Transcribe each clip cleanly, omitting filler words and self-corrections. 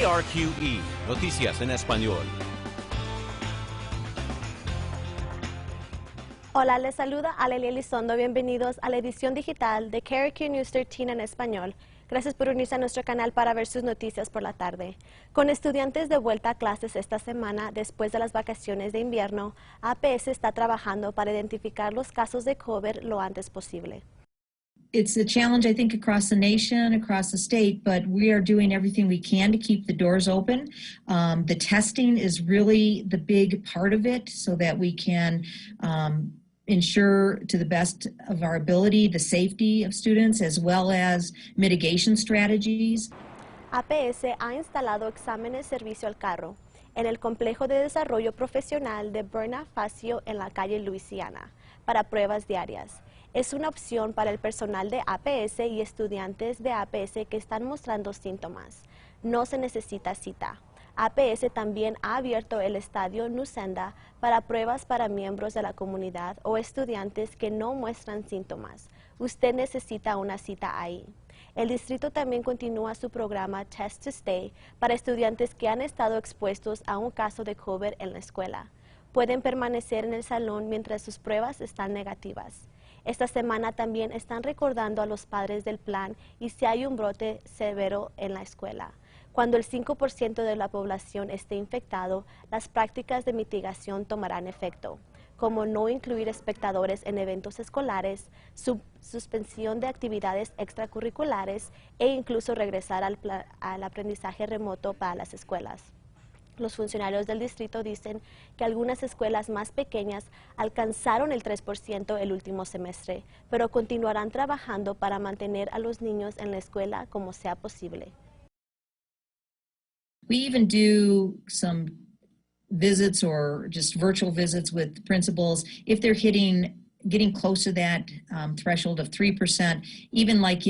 KRQE, Noticias en Español. Hola, les saluda Alelia Elizondo. Bienvenidos a la edición digital de KRQ News 13 en español. Gracias por unirse a nuestro canal para ver sus noticias por la tarde. Con estudiantes de vuelta a clases esta semana después de las vacaciones de invierno, APS está trabajando para identificar los casos de COVID lo antes posible. It's a challenge, I think, across the nation, across the state, but we are doing everything we can to keep the doors open. The testing is really the big part of it so that we can ensure to the best of our ability the safety of students as well as mitigation strategies. APS ha instalado exámenes servicio al carro en el complejo de desarrollo profesional de Berna Facio en la calle Luisiana para pruebas diarias. Es una opción para el personal de APS y estudiantes de APS que están mostrando síntomas. No se necesita cita. APS también ha abierto el estadio Nusenda para pruebas para miembros de la comunidad o estudiantes que no muestran síntomas. Usted necesita una cita ahí. El distrito también continúa su programa Test to Stay para estudiantes que han estado expuestos a un caso de COVID en la escuela. Pueden permanecer en el salón mientras sus pruebas están negativas. Esta semana también están recordando a los padres del plan y si hay un brote severo en la escuela. Cuando el 5% de la población esté infectado, las prácticas de mitigación tomarán efecto, como no incluir espectadores en eventos escolares, suspensión de actividades extracurriculares e incluso regresar al aprendizaje remoto para las escuelas. Los funcionarios del distrito dicen que algunas escuelas más pequeñas alcanzaron el 3% el último semestre, pero continuarán trabajando para mantener a los niños en la escuela como sea posible. We even do some visits or just virtual visits with principals if they're getting close to that threshold of 3%, even like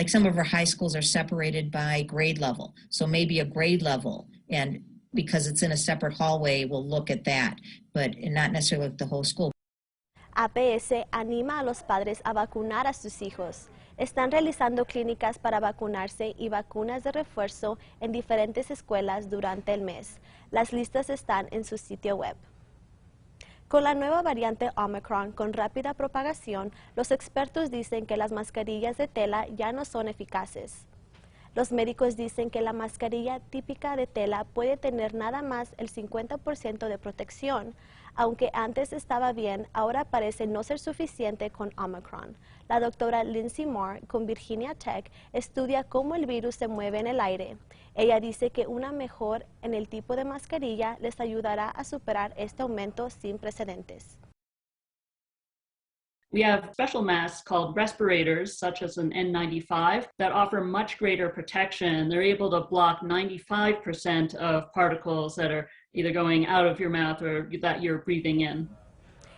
some of our high schools are separated by grade level. So maybe a grade level, and because it's in a separate hallway, we'll look at that, but not necessarily with the whole school. APS anima a los padres a vacunar a sus hijos. Están realizando clínicas para vacunarse y vacunas de refuerzo en diferentes escuelas durante el mes. Las listas están en su sitio web. Con la nueva variante Omicron con rápida propagación, los expertos dicen que las mascarillas de tela ya no son eficaces. Los médicos dicen que la mascarilla típica de tela puede tener nada más el 50% de protección. Aunque antes estaba bien, ahora parece no ser suficiente con Omicron. La doctora Lindsay Moore con Virginia Tech estudia cómo el virus se mueve en el aire. Ella dice que una mejora en el tipo de mascarilla les ayudará a superar este aumento sin precedentes. We have special masks called respirators, such as an N95, that offer much greater protection. They're able to block 95% of particles that are either going out of your mouth or that you're breathing in.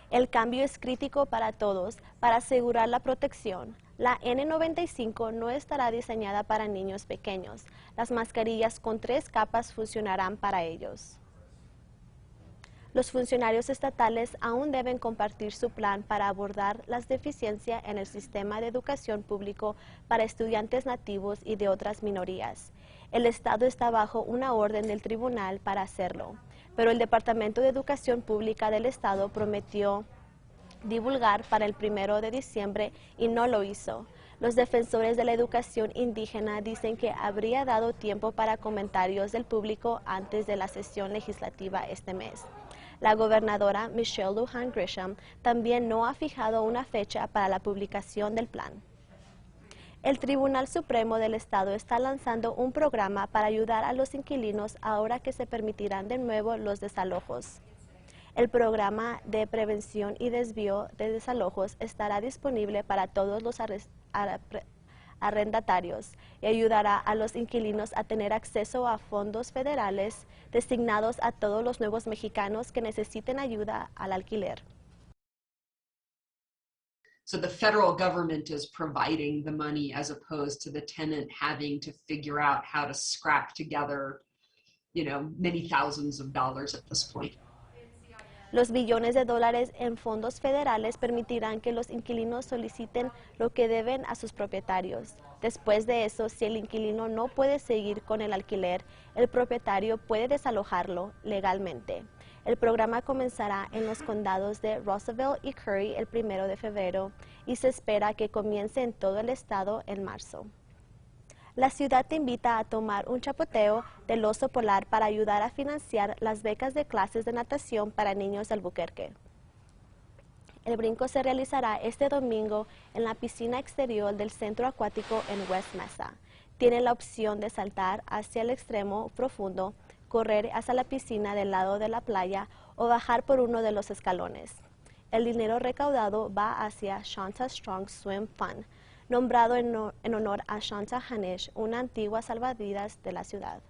El cambio es crítico para todos para asegurar la protección. La N95 no estará diseñada para niños pequeños. Las mascarillas con 3 capas funcionarán para ellos. Los funcionarios estatales aún deben compartir su plan para abordar las deficiencias en el sistema de educación público para estudiantes nativos y de otras minorías. El Estado está bajo una orden del tribunal para hacerlo, pero el Departamento de Educación Pública del Estado prometió divulgar para el 1 de diciembre y no lo hizo. Los defensores de la educación indígena dicen que habría dado tiempo para comentarios del público antes de la sesión legislativa este mes. La gobernadora Michelle Lujan Grisham también no ha fijado una fecha para la publicación del plan. El Tribunal Supremo del Estado está lanzando un programa para ayudar a los inquilinos ahora que se permitirán de nuevo los desalojos. El programa de prevención y desvío de desalojos estará disponible para todos los arrendatarios y ayudará a los inquilinos a tener acceso a fondos federales designados a todos los nuevos mexicanos que necesiten ayuda al alquiler. So the federal government is providing the money as opposed to the tenant having to figure out how to scrap together, many thousands of dollars at this point. Los billones de dólares en fondos federales permitirán que los inquilinos soliciten lo que deben a sus propietarios. Después de eso, si el inquilino no puede seguir con el alquiler, el propietario puede desalojarlo legalmente. El programa comenzará en los condados de Russellville y Curry el 1 de febrero y se espera que comience en todo el estado en marzo. La ciudad te invita a tomar un chapoteo del oso polar para ayudar a financiar las becas de clases de natación para niños de Albuquerque. El brinco se realizará este domingo en la piscina exterior del centro acuático en West Mesa. Tiene la opción de saltar hacia el extremo profundo, correr hacia la piscina del lado de la playa o bajar por uno de los escalones. El dinero recaudado va hacia Shanta Strong Swim Fund, nombrado en honor a Shanta Hanish, una antigua salvavidas de la ciudad.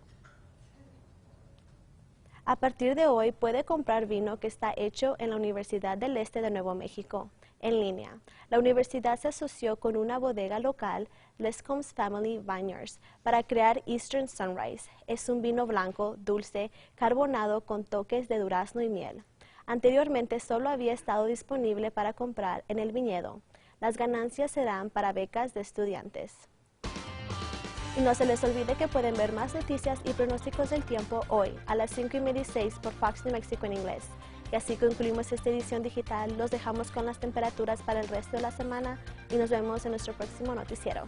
A partir de hoy puede comprar vino que está hecho en la Universidad del Este de Nuevo México, en línea. La universidad se asoció con una bodega local, Lescombs Family Vineyards, para crear Eastern Sunrise. Es un vino blanco, dulce, carbonado con toques de durazno y miel. Anteriormente solo había estado disponible para comprar en el viñedo. Las ganancias serán para becas de estudiantes. Y no se les olvide que pueden ver más noticias y pronósticos del tiempo hoy a las 5:30 y 6 por Fox New Mexico en inglés. Y así concluimos esta edición digital. Los dejamos con las temperaturas para el resto de la semana y nos vemos en nuestro próximo noticiero.